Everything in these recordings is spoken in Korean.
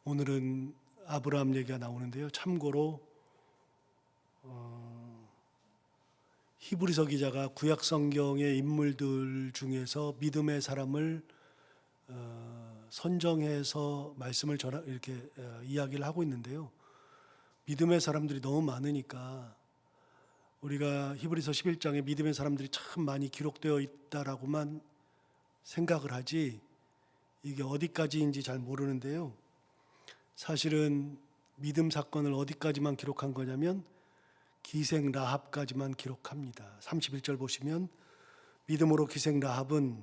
오늘은 아브라함 얘기가 나오는데요. 참고로 히브리서 기자가 구약 성경의 인물들 중에서 믿음의 사람을 선정해서 말씀을 이렇게 이야기를 하고 있는데요. 믿음의 사람들이 너무 많으니까 우리가 히브리서 11장에 믿음의 사람들이 참 많이 기록되어 있다라고만 생각을 하지 이게 어디까지인지 잘 모르는데요. 사실은 믿음 사건을 어디까지만 기록한 거냐면 기생 라합까지만 기록합니다. 31절 보시면 믿음으로 기생 라합은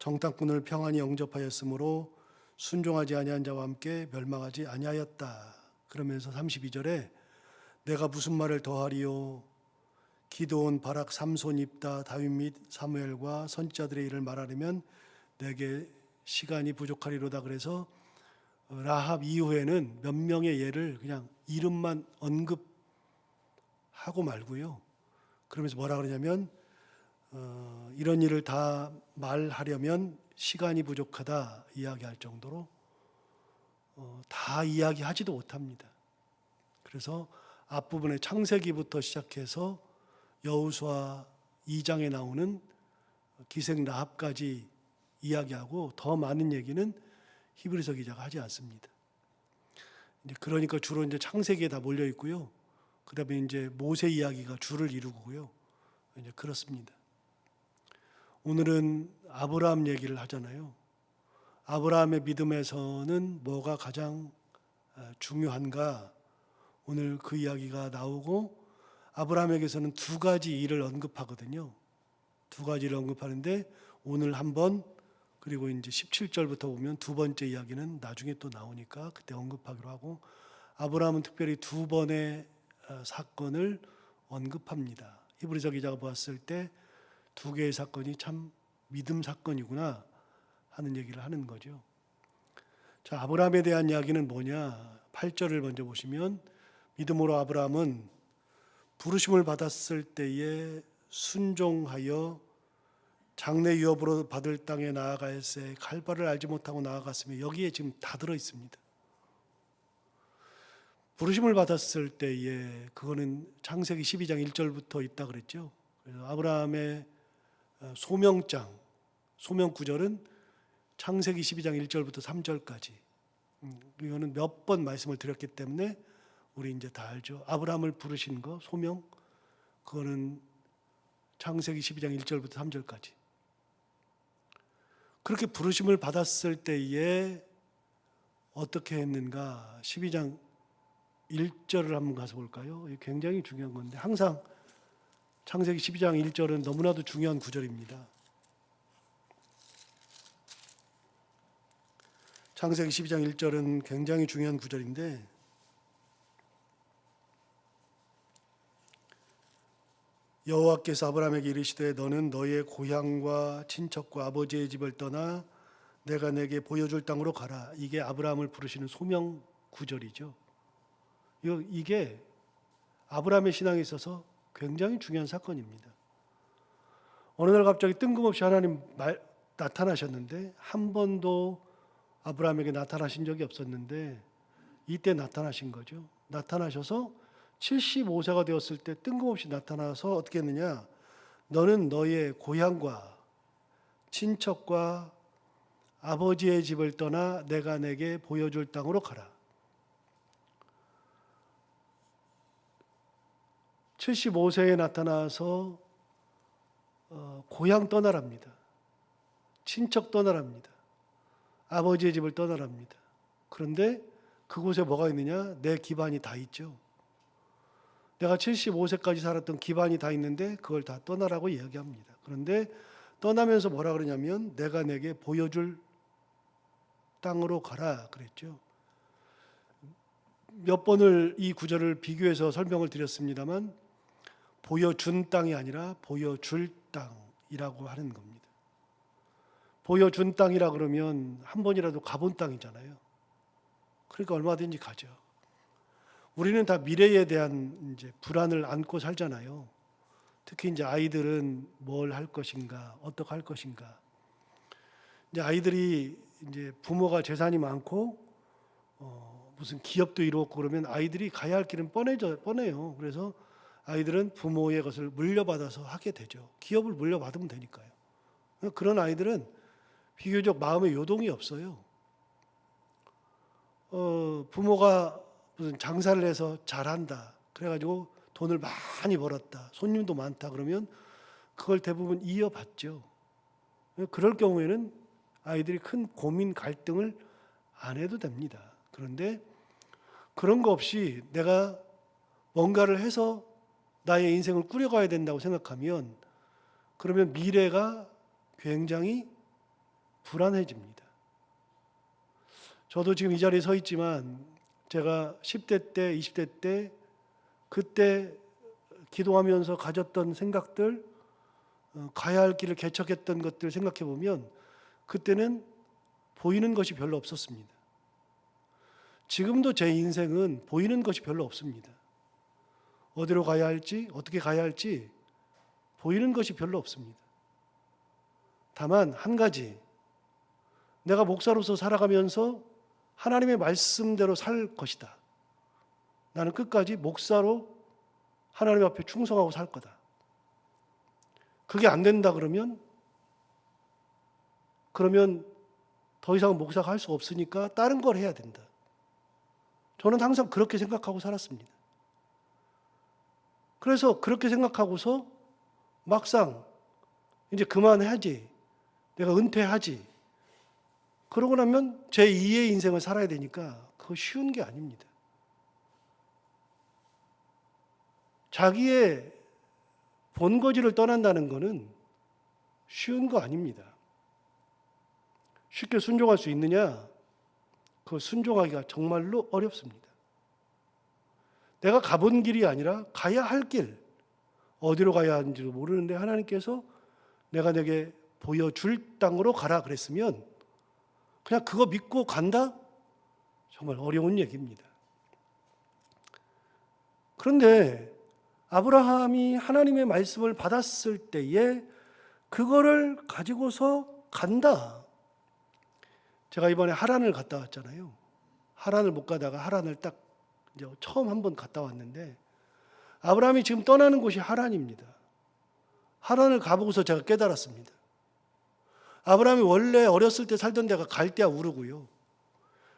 정탐꾼을 평안히 영접하였으므로 순종하지 아니한 자와 함께 멸망하지 아니하였다. 그러면서 32절에 내가 무슨 말을 더하리요 기드온 바락 삼손 입다 다윗 및 사무엘과 선지자들의 일을 말하려면 내게 시간이 부족하리로다. 그래서 라합 이후에는 몇 명의 예를 그냥 이름만 언급하고 말고요. 그러면서 뭐라 그러냐면 이런 일을 다 말하려면 시간이 부족하다 이야기할 정도로 다 이야기하지도 못합니다. 그래서 앞부분에 창세기부터 시작해서 여호수아 2장에 나오는 기생 라합까지 이야기하고 더 많은 얘기는 히브리서 기자가 하지 않습니다. 그러니까 주로 이제 창세기에 다 몰려 있고요. 그다음에 이제 모세 이야기가 주를 이루고요. 이제 그렇습니다. 오늘은 아브라함 얘기를 하잖아요. 아브라함의 믿음에서는 뭐가 가장 중요한가? 오늘 그 이야기가 나오고 아브라함에게서는 두 가지 일을 언급하거든요. 두 가지를 언급하는데 오늘 한번 그리고 이제 17절부터 보면 두 번째 이야기는 나중에 또 나오니까 그때 언급하기로 하고 아브라함은 특별히 두 번의 사건을 언급합니다. 히브리서 기자가 보았을 때 두 개의 사건이 참 믿음 사건이구나 하는 얘기를 하는 거죠. 자, 아브라함에 대한 이야기는 뭐냐? 8절을 먼저 보시면 믿음으로 아브라함은 부르심을 받았을 때에 순종하여 장래 유업으로 받을 땅에 나아갈새 갈 바를 알지 못하고 나아갔으며 여기에 지금 다 들어 있습니다. 부르심을 받았을 때에 그거는 창세기 12장 1절부터 있다 그랬죠. 그래서 아브라함의 소명장, 소명 구절은 창세기 12장 1절부터 3절까지. 이거는 몇 번 말씀을 드렸기 때문에 우리 이제 다 알죠. 아브라함을 부르신 거 소명 그거는 창세기 12장 1절부터 3절까지. 그렇게 부르심을 받았을 때에 어떻게 했는가? 12장 1절을 한번 가서 볼까요? 이게 굉장히 중요한 건데 항상 창세기 12장 1절은 너무나도 중요한 구절입니다. 창세기 12장 1절은 굉장히 중요한 구절인데 여호와께서 아브라함에게 이르시되 너는 너의 고향과 친척과 아버지의 집을 떠나 내가 내게 보여줄 땅으로 가라. 이게 아브라함을 부르시는 소명 구절이죠. 이게 아브라함의 신앙에 있어서 굉장히 중요한 사건입니다. 어느 날 갑자기 뜬금없이 하나님 나타나셨는데 한 번도 아브라함에게 나타나신 적이 없었는데 이때 나타나신 거죠. 나타나셔서 75세가 되었을 때 뜬금없이 나타나서 어떻게 했느냐? 너는 너의 고향과 친척과 아버지의 집을 떠나 내가 내게 보여줄 땅으로 가라. 75세에 나타나서 고향 떠나랍니다. 친척 떠나랍니다. 아버지의 집을 떠나랍니다. 그런데 그곳에 뭐가 있느냐? 내 기반이 다 있죠. 내가 75세까지 살았던 기반이 다 있는데 그걸 다 떠나라고 이야기합니다. 그런데 떠나면서 뭐라 그러냐면 내가 내게 보여줄 땅으로 가라 그랬죠. 몇 번을 이 구절을 비교해서 설명을 드렸습니다만 보여준 땅이 아니라 보여줄 땅이라고 하는 겁니다. 보여준 땅이라 그러면 한 번이라도 가본 땅이잖아요. 그러니까 얼마든지 가죠. 우리는 다 미래에 대한 이제 불안을 안고 살잖아요. 특히 이제 아이들은 뭘 할 것인가, 어떻게 할 것인가. 이제 아이들이 이제 부모가 재산이 많고 무슨 기업도 이루었고 그러면 아이들이 가야 할 길은 뻔해요. 그래서 아이들은 부모의 것을 물려받아서 하게 되죠. 기업을 물려받으면 되니까요. 그런 아이들은 비교적 마음의 요동이 없어요. 부모가 무슨 장사를 해서 잘한다. 그래가지고 돈을 많이 벌었다. 손님도 많다. 그러면 그걸 대부분 이어받죠. 그럴 경우에는 아이들이 큰 고민, 갈등을 안 해도 됩니다. 그런데 그런 거 없이 내가 뭔가를 해서 나의 인생을 꾸려가야 된다고 생각하면 그러면 미래가 굉장히 불안해집니다. 저도 지금 이 자리에 서 있지만 제가 10대 때, 20대 때 그때 기도하면서 가졌던 생각들, 가야 할 길을 개척했던 것들 생각해 보면 그때는 보이는 것이 별로 없었습니다. 지금도 제 인생은 보이는 것이 별로 없습니다. 어디로 가야 할지, 어떻게 가야 할지 보이는 것이 별로 없습니다. 다만 한 가지, 내가 목사로서 살아가면서 하나님의 말씀대로 살 것이다. 나는 끝까지 목사로 하나님 앞에 충성하고 살 거다. 그게 안 된다 그러면 더 이상 목사가 할 수 없으니까 다른 걸 해야 된다. 저는 항상 그렇게 생각하고 살았습니다. 그래서 그렇게 생각하고서 막상 이제 그만하지, 내가 은퇴하지, 그러고 나면 제 2의 인생을 살아야 되니까 그거 쉬운 게 아닙니다. 자기의 본거지를 떠난다는 것은 쉬운 거 아닙니다. 쉽게 순종할 수 있느냐? 그 순종하기가 정말로 어렵습니다. 내가 가본 길이 아니라 가야 할 길, 어디로 가야 하는지도 모르는데 하나님께서 내게 보여줄 땅으로 가라 그랬으면 그냥 그거 믿고 간다? 정말 어려운 얘기입니다. 그런데 아브라함이 하나님의 말씀을 받았을 때에 그거를 가지고서 간다. 제가 이번에 하란을 갔다 왔잖아요. 하란을 못 가다가 하란을 딱 이제 처음 한번 갔다 왔는데 아브라함이 지금 떠나는 곳이 하란입니다. 하란을 가보고서 제가 깨달았습니다. 아브라함이 원래 어렸을 때 살던 데가 갈대아 우르고요.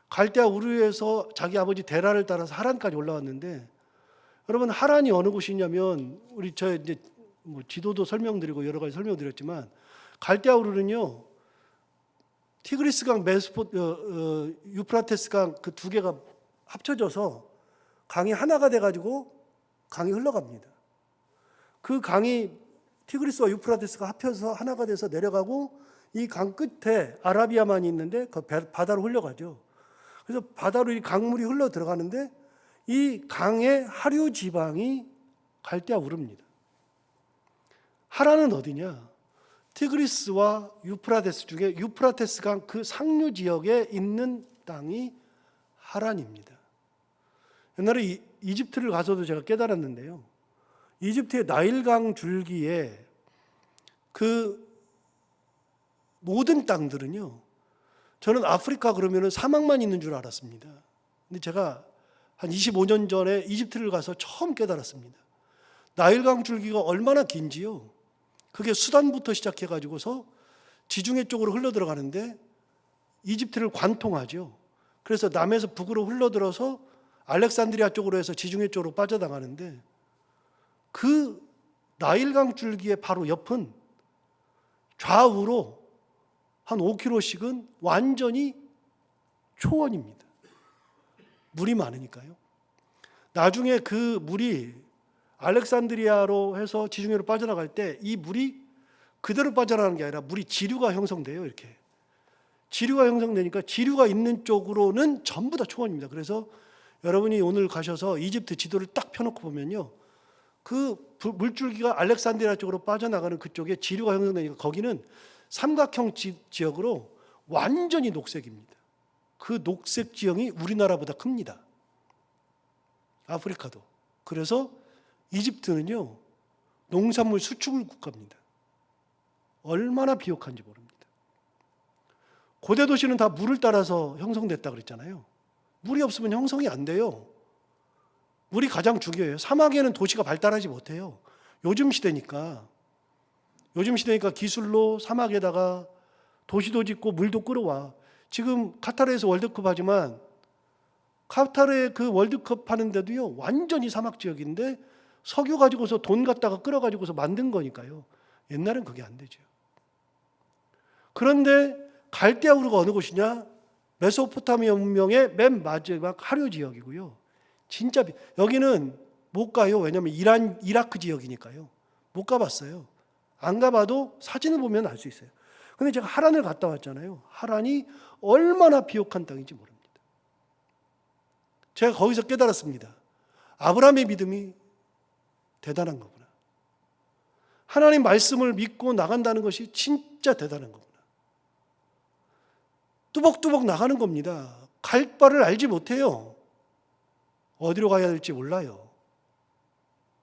갈대아 우르에서 자기 아버지 데라를 따라서 하란까지 올라왔는데 여러분 하란이 어느 곳이냐면 우리 저 이제 지도도 설명드리고 여러 가지 설명드렸지만 갈대아 우르는요 티그리스강, 유프라테스강 그 두 개가 합쳐져서 강이 하나가 돼가지고 강이 흘러갑니다. 그 강이 티그리스와 유프라테스가 합쳐서 하나가 돼서 내려가고 이 강 끝에 아라비아만이 있는데 그 바다로 흘러가죠. 그래서 바다로 이 강물이 흘러 들어가는데 이 강의 하류 지방이 갈대아 우르입니다. 하란은 어디냐? 티그리스와 유프라테스 중에 유프라테스강 그 상류 지역에 있는 땅이 하란입니다. 옛날에 이집트를 가서도 제가 깨달았는데요. 이집트의 나일강 줄기에 그 모든 땅들은요. 저는 아프리카 그러면 사막만 있는 줄 알았습니다. 근데 제가 한 25년 전에 이집트를 가서 처음 깨달았습니다. 나일강 줄기가 얼마나 긴지요. 그게 수단부터 시작해가지고서 지중해 쪽으로 흘러들어가는데 이집트를 관통하죠. 그래서 남에서 북으로 흘러들어서 알렉산드리아 쪽으로 해서 지중해 쪽으로 빠져나가는데 그 나일강 줄기의 바로 옆은 좌우로 한 5km씩은 완전히 초원입니다. 물이 많으니까요. 나중에 그 물이 알렉산드리아로 해서 지중해로 빠져나갈 때 이 물이 그대로 빠져나가는 게 아니라 물이 지류가 형성돼요. 이렇게 지류가 형성되니까 지류가 있는 쪽으로는 전부 다 초원입니다. 그래서 여러분이 오늘 가셔서 이집트 지도를 딱 펴놓고 보면요, 그 물줄기가 알렉산드리아 쪽으로 빠져나가는 그쪽에 지류가 형성되니까 거기는 삼각형 지역으로 완전히 녹색입니다. 그 녹색 지형이 우리나라보다 큽니다. 아프리카도. 그래서 이집트는요 농산물 수출 국가입니다. 얼마나 비옥한지 모릅니다. 고대 도시는 다 물을 따라서 형성됐다 그랬잖아요. 물이 없으면 형성이 안 돼요. 물이 가장 중요해요. 사막에는 도시가 발달하지 못해요. 요즘 시대니까 기술로 사막에다가 도시도 짓고 물도 끌어와. 지금 카타르에서 월드컵 하지만 카타르의 그 월드컵 하는데도요, 완전히 사막 지역인데 석유 가지고서 돈 갖다가 끌어가지고서 만든 거니까요. 옛날엔 그게 안 되죠. 그런데 갈대아우르가 어느 곳이냐? 메소포타미아 문명의 맨 마지막 하류 지역이고요. 진짜 여기는 못 가요. 왜냐하면 이라크 지역이니까요. 못 가봤어요. 안 가봐도 사진을 보면 알 수 있어요. 근데 제가 하란을 갔다 왔잖아요. 하란이 얼마나 비옥한 땅인지 모릅니다. 제가 거기서 깨달았습니다. 아브라함의 믿음이 대단한 거구나. 하나님 말씀을 믿고 나간다는 것이 진짜 대단한 거구나. 뚜벅뚜벅 나가는 겁니다. 갈 바를 알지 못해요. 어디로 가야 될지 몰라요.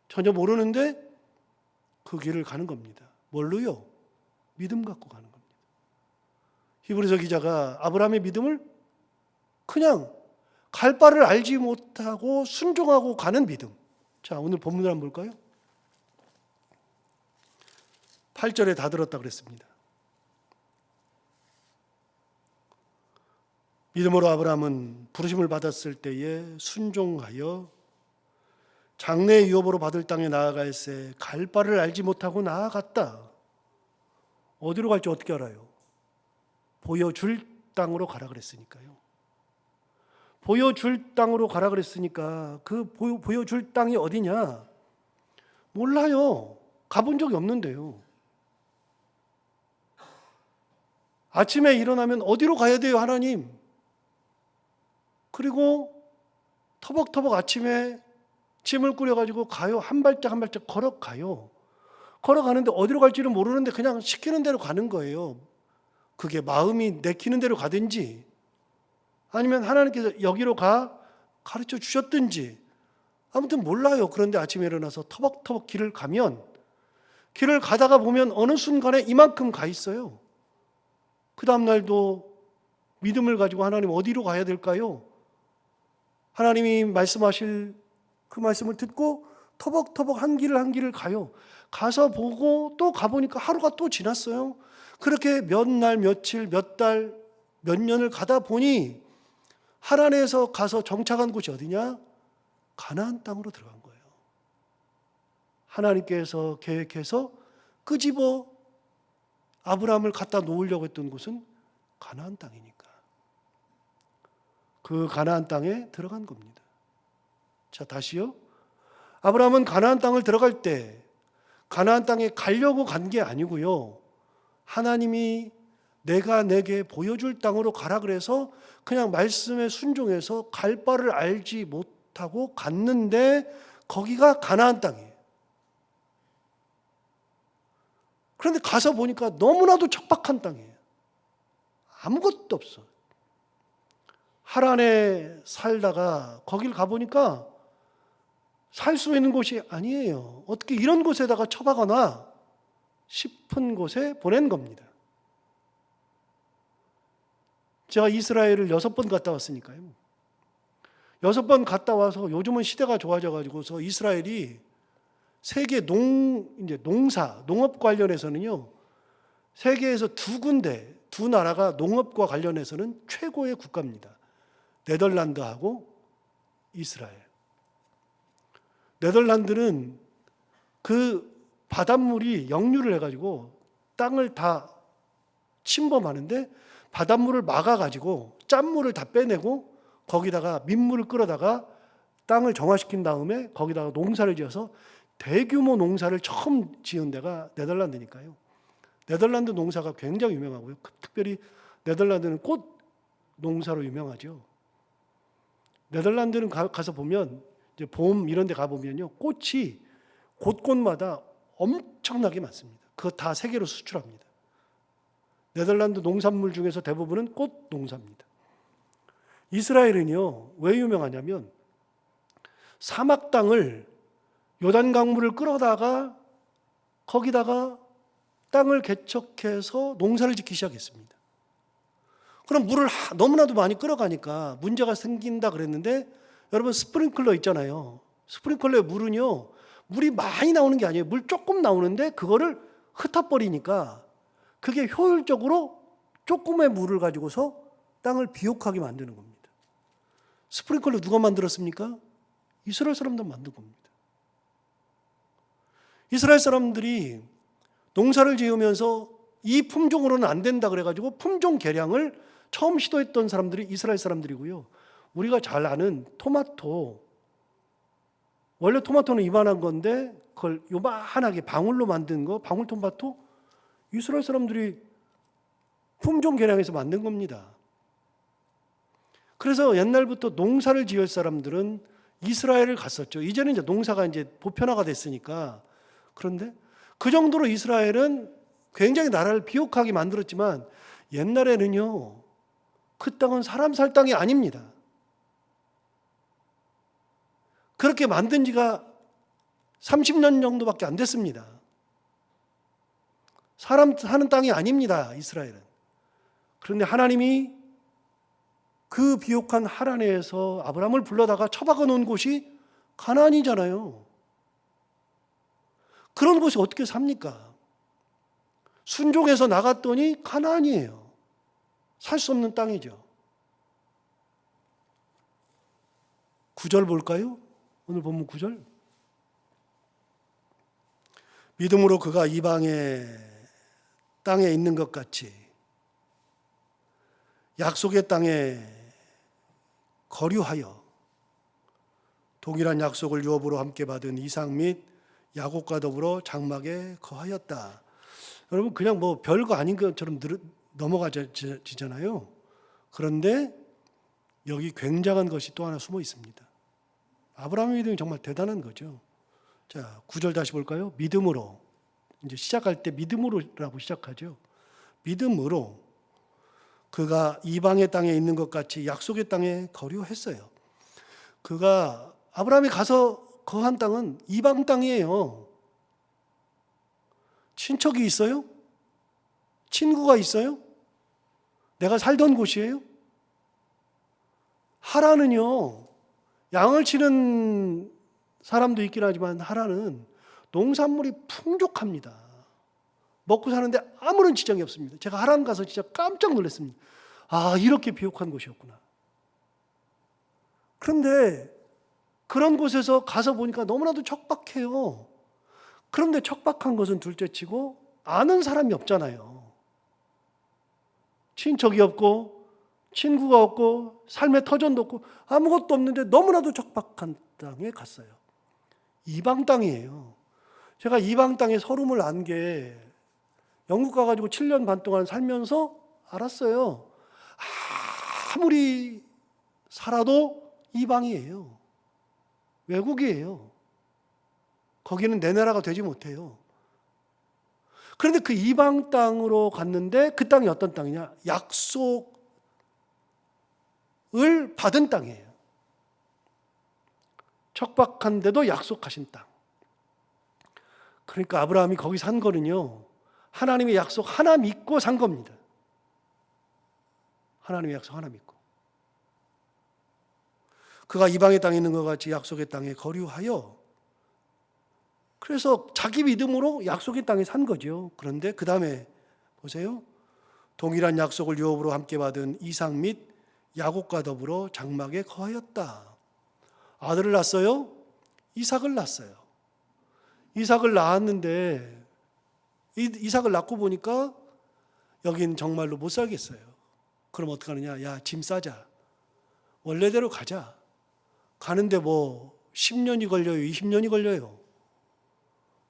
전혀 모르는데 그 길을 가는 겁니다. 뭘로요? 믿음 갖고 가는 겁니다. 히브리서 기자가 아브라함의 믿음을 그냥 갈 바를 알지 못하고 순종하고 가는 믿음. 자, 오늘 본문을 한번 볼까요? 8절에 다 들었다 그랬습니다. 믿음으로 아브라함은 부르심을 받았을 때에 순종하여 장래의 유업으로 받을 땅에 나아갈새 갈 바를 알지 못하고 나아갔다. 어디로 갈지 어떻게 알아요? 보여줄 땅으로 가라 그랬으니까요. 보여줄 땅으로 가라 그랬으니까 그 보여줄 땅이 어디냐? 몰라요. 가본 적이 없는데요. 아침에 일어나면 어디로 가야 돼요, 하나님? 그리고 터벅터벅 아침에 짐을 꾸려가지고 가요. 한 발짝 한 발짝 걸어가요. 걸어가는데 어디로 갈지를 모르는데 그냥 시키는 대로 가는 거예요. 그게 마음이 내키는 대로 가든지 아니면 하나님께서 여기로 가르쳐 주셨든지 아무튼 몰라요. 그런데 아침에 일어나서 터벅터벅 길을 가면 길을 가다가 보면 어느 순간에 이만큼 가 있어요. 그 다음 날도 믿음을 가지고 하나님 어디로 가야 될까요? 하나님이 말씀하실 그 말씀을 듣고 터벅터벅 한 길을 한 길을 가요. 가서 보고 또 가보니까 하루가 또 지났어요. 그렇게 몇 날, 며칠, 몇 달, 몇 년을 가다 보니 하란에서 가서 정착한 곳이 어디냐? 가나안 땅으로 들어간 거예요. 하나님께서 계획해서 끄집어 아브라함을 갖다 놓으려고 했던 곳은 가나안 땅이니까. 그 가나안 땅에 들어간 겁니다. 자, 다시요. 아브라함은 가나안 땅을 들어갈 때 가나안 땅에 가려고 간 게 아니고요. 하나님이 내가 내게 보여줄 땅으로 가라 그래서 그냥 말씀에 순종해서 갈 바를 알지 못하고 갔는데 거기가 가나안 땅이에요. 그런데 가서 보니까 너무나도 척박한 땅이에요. 아무것도 없어. 하란에 살다가 거길 가보니까 살 수 있는 곳이 아니에요. 어떻게 이런 곳에다가 처박아놔 싶은 곳에 보낸 겁니다. 제가 이스라엘을 6번 갔다 왔으니까요. 6번 갔다 와서 요즘은 시대가 좋아져가지고서 이스라엘이 세계 농업 관련해서는요, 세계에서 두 군데, 두 나라가 농업과 관련해서는 최고의 국가입니다. 네덜란드하고 이스라엘. 네덜란드는 그 바닷물이 역류를 해가지고 땅을 다 침범하는데 바닷물을 막아가지고 짠물을 다 빼내고 거기다가 민물을 끌어다가 땅을 정화시킨 다음에 거기다가 농사를 지어서 대규모 농사를 처음 지은 데가 네덜란드니까요. 네덜란드 농사가 굉장히 유명하고요. 특별히 네덜란드는 꽃 농사로 유명하죠. 네덜란드는 가서 보면 이제 봄 이런 데 가보면요. 꽃이 곳곳마다 엄청나게 많습니다. 그거 다 세계로 수출합니다. 네덜란드 농산물 중에서 대부분은 꽃 농사입니다. 이스라엘은요. 왜 유명하냐면 사막 땅을 요단 강물을 끌어다가 거기다가 땅을 개척해서 농사를 짓기 시작했습니다. 그럼 물을 너무나도 많이 끌어가니까 문제가 생긴다 그랬는데, 여러분 스프링클러 있잖아요. 스프링클러의 물은요, 물이 많이 나오는 게 아니에요. 물 조금 나오는데 그거를 흩어버리니까 그게 효율적으로 조금의 물을 가지고서 땅을 비옥하게 만드는 겁니다. 스프링클러 누가 만들었습니까? 이스라엘 사람들 만든 겁니다. 이스라엘 사람들이 농사를 지으면서 이 품종으로는 안 된다 그래가지고 품종 개량을 처음 시도했던 사람들이 이스라엘 사람들이고요. 우리가 잘 아는 토마토, 원래 토마토는 이만한 건데 그걸 요만하게 방울로 만든 거, 방울토마토, 이스라엘 사람들이 품종 개량해서 만든 겁니다. 그래서 옛날부터 농사를 지을 사람들은 이스라엘을 갔었죠. 이제는 이제 농사가 이제 보편화가 됐으니까. 그런데 그 정도로 이스라엘은 굉장히 나라를 비옥하게 만들었지만, 옛날에는요, 그 땅은 사람 살 땅이 아닙니다. 그렇게 만든 지가 30년 정도밖에 안 됐습니다. 사람 사는 땅이 아닙니다, 이스라엘은. 그런데 하나님이 그 비옥한 하란에서 아브라함을 불러다가 처박아 놓은 곳이 가나안이잖아요. 그런 곳이 어떻게 삽니까? 순종해서 나갔더니 가나안이에요. 살 수 없는 땅이죠. 9절 볼까요? 오늘 본문 9절. 믿음으로 그가 이방의 땅에 있는 것 같이 약속의 땅에 거류하여 동일한 약속을 유업으로 함께 받은 이삭 및 야곱과 더불어 장막에 거하였다. 여러분, 그냥 뭐 별거 아닌 것처럼 넘어가지잖아요. 그런데 여기 굉장한 것이 또 하나 숨어 있습니다. 아브라함의 믿음이 정말 대단한 거죠. 자, 9절 다시 볼까요? 믿음으로. 이제 시작할 때 믿음으로라고 시작하죠. 믿음으로 그가 이방의 땅에 있는 것 같이 약속의 땅에 거류했어요. 그가 아브라함이 가서 거한 땅은 이방 땅이에요. 친척이 있어요? 친구가 있어요? 내가 살던 곳이에요? 하란은요, 양을 치는 사람도 있긴 하지만 하란은 농산물이 풍족합니다. 먹고 사는데 아무런 지장이 없습니다. 제가 하란 가서 진짜 깜짝 놀랐습니다. 아, 이렇게 비옥한 곳이었구나. 그런데 그런 곳에서 가서 보니까 너무나도 척박해요. 그런데 척박한 것은 둘째치고 아는 사람이 없잖아요. 친척이 없고 친구가 없고 삶의 터전도 없고 아무것도 없는데 너무나도 척박한 땅에 갔어요. 이방 땅이에요. 제가 이방 땅에 서름을 안 게 영국 가가지고 7년 반 동안 살면서 알았어요. 아무리 살아도 이방이에요. 외국이에요. 거기는 내 나라가 되지 못해요. 그런데 그 이방 땅으로 갔는데 그 땅이 어떤 땅이냐? 약속을 받은 땅이에요. 척박한데도 약속하신 땅. 그러니까 아브라함이 거기 산 거는요, 하나님의 약속 하나 믿고 산 겁니다. 하나님의 약속 하나 믿고. 그가 이방의 땅에 있는 것 같이 약속의 땅에 거류하여, 그래서 자기 믿음으로 약속의 땅에 산 거죠. 그런데 그 다음에 보세요. 동일한 약속을 유업으로 함께 받은 이삭 및 야곱과 더불어 장막에 거하였다. 아들을 낳았어요? 이삭을 낳았어요. 이삭을 낳았는데 이삭을 낳고 보니까 여긴 정말로 못 살겠어요. 그럼 어떻게 하느냐? 야, 짐 싸자. 원래대로 가자. 가는데 뭐 10년이 걸려요? 20년이 걸려요?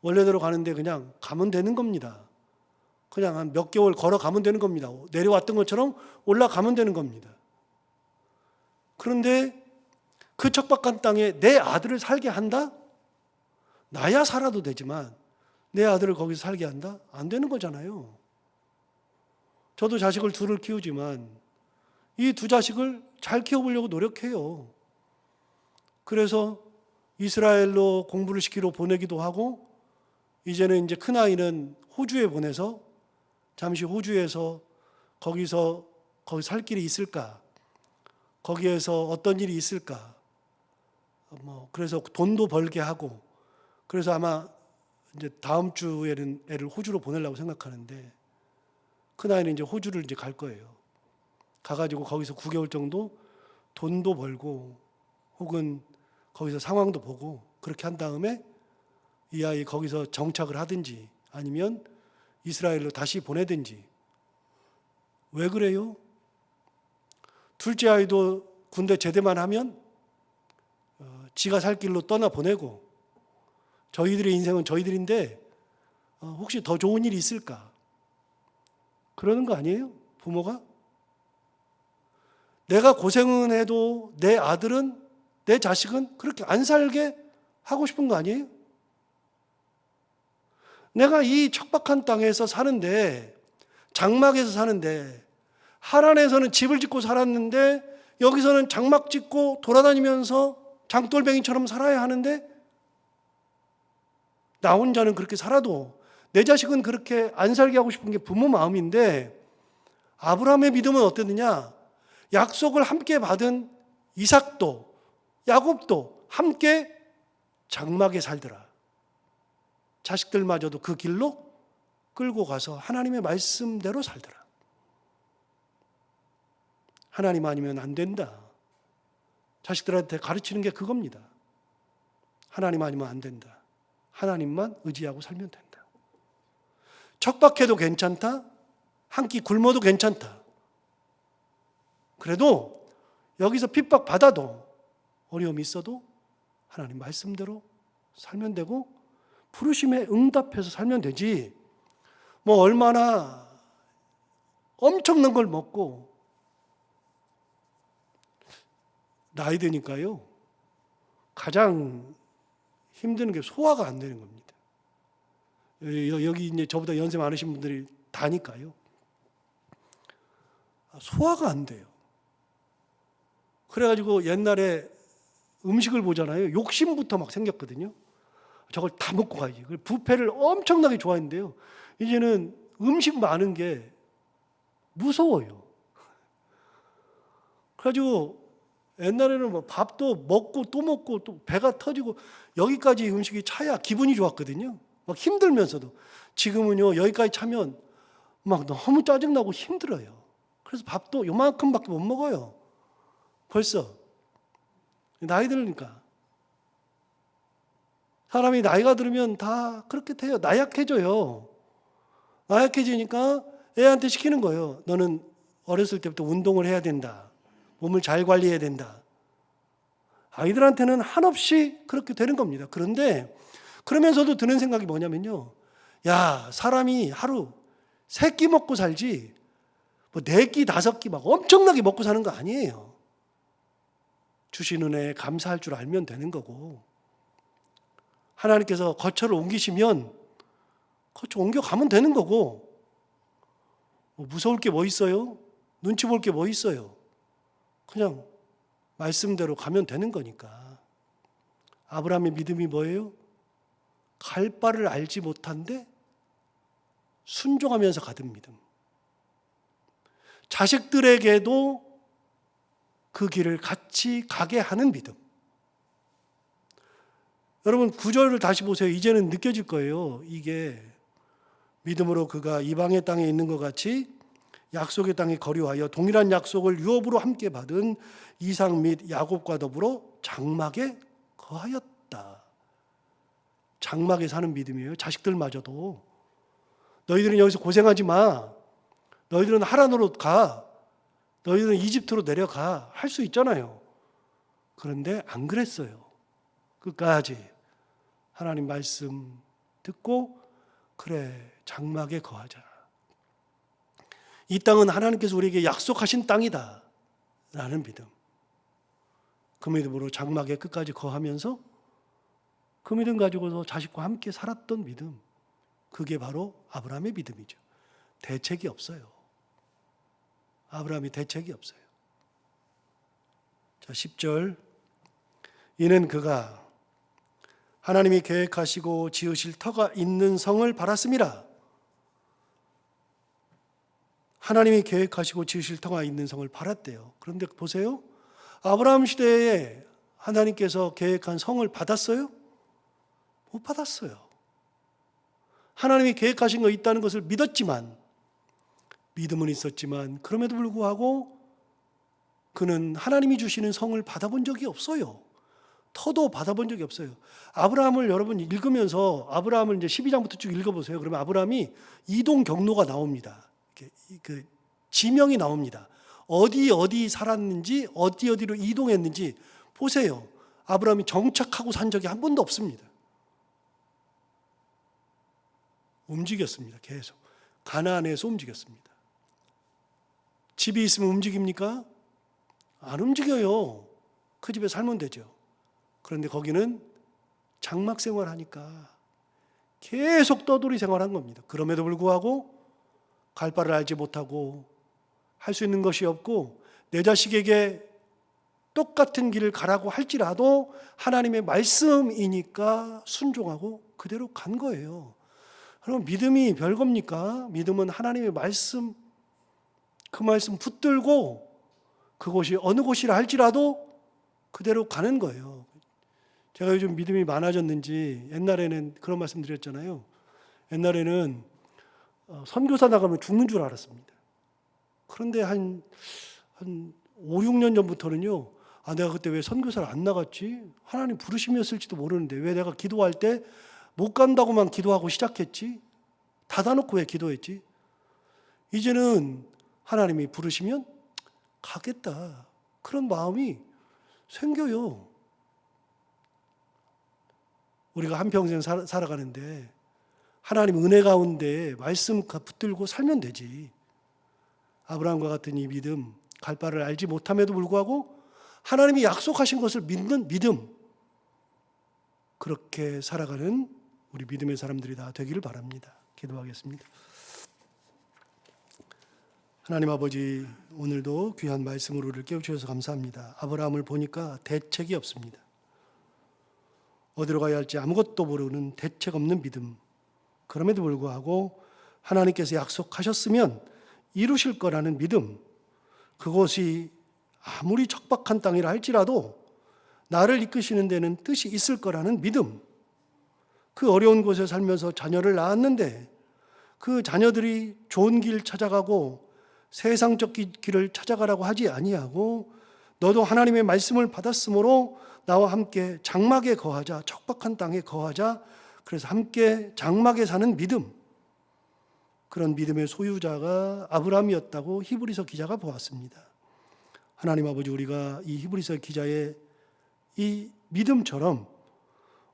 원래대로 가는데 그냥 가면 되는 겁니다. 그냥 한 몇 개월 걸어가면 되는 겁니다. 내려왔던 것처럼 올라가면 되는 겁니다. 그런데 그 척박한 땅에 내 아들을 살게 한다? 나야 살아도 되지만 내 아들을 거기서 살게 한다? 안 되는 거잖아요. 저도 자식을 둘을 키우지만 이 두 자식을 잘 키워보려고 노력해요. 그래서 이스라엘로 공부를 시키러 보내기도 하고, 이제는 이제 큰아이는 호주에 보내서 잠시 호주에서 거기서 거기 살 길이 있을까? 거기에서 어떤 일이 있을까? 그래서 돈도 벌게 하고, 그래서 아마 이제 다음 주에는 애를 호주로 보내려고 생각하는데, 큰 아이는 이제 호주를 이제 갈 거예요. 가가지고 거기서 9개월 정도 돈도 벌고, 혹은 거기서 상황도 보고, 그렇게 한 다음에 이 아이 거기서 정착을 하든지, 아니면 이스라엘로 다시 보내든지. 왜 그래요? 둘째 아이도 군대 제대만 하면 지가 살 길로 떠나 보내고, 저희들의 인생은 저희들인데 혹시 더 좋은 일이 있을까? 그러는 거 아니에요? 부모가? 내가 고생은 해도 내 아들은, 내 자식은 그렇게 안 살게 하고 싶은 거 아니에요? 내가 이 척박한 땅에서 사는데, 장막에서 사는데, 하란에서는 집을 짓고 살았는데 여기서는 장막 짓고 돌아다니면서 장돌뱅이처럼 살아야 하는데, 나 혼자는 그렇게 살아도 내 자식은 그렇게 안 살게 하고 싶은 게 부모 마음인데, 아브라함의 믿음은 어땠느냐? 약속을 함께 받은 이삭도 야곱도 함께 장막에 살더라. 자식들마저도 그 길로 끌고 가서 하나님의 말씀대로 살더라. 하나님 아니면 안 된다. 자식들한테 가르치는 게 그겁니다. 하나님 아니면 안 된다. 하나님만 의지하고 살면 된다. 척박해도 괜찮다. 한 끼 굶어도 괜찮다. 그래도 여기서 핍박 받아도, 어려움이 있어도 하나님 말씀대로 살면 되고, 부르심에 응답해서 살면 되지, 얼마나 엄청난 걸 먹고, 나이 드니까요, 가장 힘든 게 소화가 안 되는 겁니다. 여기 이제 저보다 연세 많으신 분들이 다니까요, 소화가 안 돼요. 그래가지고 옛날에 음식을 보잖아요. 욕심부터 막 생겼거든요. 저걸 다 먹고 가야지. 뷔페를 엄청나게 좋아했는데요, 이제는 음식 많은 게 무서워요. 그래가지고 옛날에는 밥도 먹고 또 먹고 또 배가 터지고, 여기까지 음식이 차야 기분이 좋았거든요. 막 힘들면서도. 지금은요, 여기까지 차면 막 너무 짜증나고 힘들어요. 그래서 밥도 요만큼밖에 못 먹어요. 벌써 나이 들으니까. 사람이 나이가 들으면 다 그렇게 돼요. 나약해져요. 나약해지니까 애한테 시키는 거예요. 너는 어렸을 때부터 운동을 해야 된다. 몸을 잘 관리해야 된다. 아이들한테는 한없이 그렇게 되는 겁니다. 그런데 그러면서도 드는 생각이 뭐냐면요, 야, 사람이 하루 3끼 먹고 살지 4끼 5끼 막 엄청나게 먹고 사는 거 아니에요. 주신 은혜에 감사할 줄 알면 되는 거고, 하나님께서 거처를 옮기시면 거처 옮겨가면 되는 거고, 무서울 게 뭐 있어요? 눈치 볼 게 뭐 있어요? 그냥 말씀대로 가면 되는 거니까. 아브라함의 믿음이 뭐예요? 갈 바를 알지 못한데 순종하면서 가던 믿음. 자식들에게도 그 길을 같이 가게 하는 믿음. 여러분 9절을 다시 보세요. 이제는 느껴질 거예요. 이게 믿음으로 그가 이방의 땅에 있는 것 같이 약속의 땅에 거류하여 동일한 약속을 유업으로 함께 받은 이삭 및 야곱과 더불어 장막에 거하였다. 장막에 사는 믿음이에요. 자식들마저도. 너희들은 여기서 고생하지 마. 너희들은 하란으로 가. 너희들은 이집트로 내려가. 할 수 있잖아요. 그런데 안 그랬어요. 끝까지 하나님 말씀 듣고, 그래, 장막에 거하자. 이 땅은 하나님께서 우리에게 약속하신 땅이다 라는 믿음. 그 믿음으로 장막에 끝까지 거하면서 그 믿음 가지고서 자식과 함께 살았던 믿음. 그게 바로 아브라함의 믿음이죠. 대책이 없어요. 아브라함이 대책이 없어요. 자, 10절. 이는 그가 하나님이 계획하시고 지으실 터가 있는 성을 바랐음이라. 하나님이 계획하시고 지으실 터가 있는 성을 팔았대요. 그런데 보세요. 아브라함 시대에 하나님께서 계획한 성을 받았어요? 못 받았어요. 하나님이 계획하신 거 있다는 것을 믿었지만, 믿음은 있었지만 그럼에도 불구하고 그는 하나님이 주시는 성을 받아본 적이 없어요. 터도 받아본 적이 없어요. 아브라함을 여러분 읽으면서 아브라함을 이제 12장부터 쭉 읽어보세요. 그러면 아브라함이 이동 경로가 나옵니다. 그 지명이 나옵니다. 어디 살았는지 어디로 이동했는지 보세요. 아브라함이 정착하고 산 적이 한 번도 없습니다. 움직였습니다. 계속 가나안에서 움직였습니다. 집이 있으면 움직입니까? 안 움직여요. 그 집에 살면 되죠. 그런데 거기는 장막 생활하니까 계속 떠돌이 생활한 겁니다. 그럼에도 불구하고 갈 바를 알지 못하고 할 수 있는 것이 없고 내 자식에게 똑같은 길을 가라고 할지라도 하나님의 말씀이니까 순종하고 그대로 간 거예요. 그럼 믿음이 별겁니까? 믿음은 하나님의 말씀, 그 말씀 붙들고 그곳이 어느 곳이라 할지라도 그대로 가는 거예요. 제가 요즘 믿음이 많아졌는지 옛날에는 그런 말씀 드렸잖아요. 옛날에는 선교사 나가면 죽는 줄 알았습니다. 그런데 한 5, 6년 전부터는요. 내가 그때 왜 선교사를 안 나갔지? 하나님 부르심이었을지도 모르는데 왜 내가 기도할 때 못 간다고만 기도하고 시작했지? 닫아놓고 왜 기도했지? 이제는 하나님이 부르시면 가겠다. 그런 마음이 생겨요. 우리가 한평생 살아가는데 하나님 은혜 가운데 말씀 붙들고 살면 되지. 아브라함과 같은 이 믿음, 갈 바를 알지 못함에도 불구하고 하나님이 약속하신 것을 믿는 믿음, 그렇게 살아가는 우리 믿음의 사람들이 다 되기를 바랍니다. 기도하겠습니다. 하나님 아버지, 오늘도 귀한 말씀으로 우리를 깨우쳐주셔서 감사합니다. 아브라함을 보니까 대책이 없습니다. 어디로 가야 할지 아무것도 모르는 대책 없는 믿음. 그럼에도 불구하고 하나님께서 약속하셨으면 이루실 거라는 믿음. 그것이 아무리 척박한 땅이라 할지라도 나를 이끄시는 데는 뜻이 있을 거라는 믿음. 그 어려운 곳에 살면서 자녀를 낳았는데 그 자녀들이 좋은 길 찾아가고 세상적 길을 찾아가라고 하지 아니하고 너도 하나님의 말씀을 받았으므로 나와 함께 장막에 거하자, 척박한 땅에 거하자. 그래서 함께 장막에 사는 믿음. 그런 믿음의 소유자가 아브라함이었다고 히브리서 기자가 보았습니다. 하나님 아버지, 우리가 이 히브리서 기자의 이 믿음처럼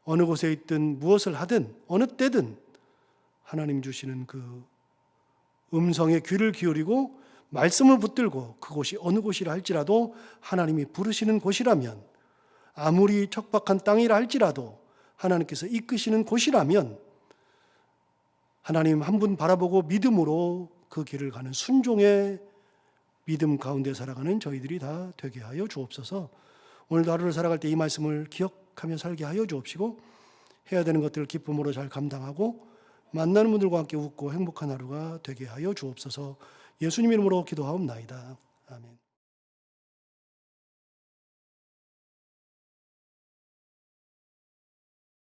어느 곳에 있든 무엇을 하든 어느 때든 하나님 주시는 그 음성에 귀를 기울이고 말씀을 붙들고 그곳이 어느 곳이라 할지라도 하나님이 부르시는 곳이라면, 아무리 척박한 땅이라 할지라도 하나님께서 이끄시는 곳이라면 하나님 한 분 바라보고 믿음으로 그 길을 가는 순종의 믿음 가운데 살아가는 저희들이 다 되게 하여 주옵소서. 오늘도 하루를 살아갈 때 이 말씀을 기억하며 살게 하여 주옵시고 해야 되는 것들을 기쁨으로 잘 감당하고 만나는 분들과 함께 웃고 행복한 하루가 되게 하여 주옵소서. 예수님 이름으로 기도하옵나이다. 아멘.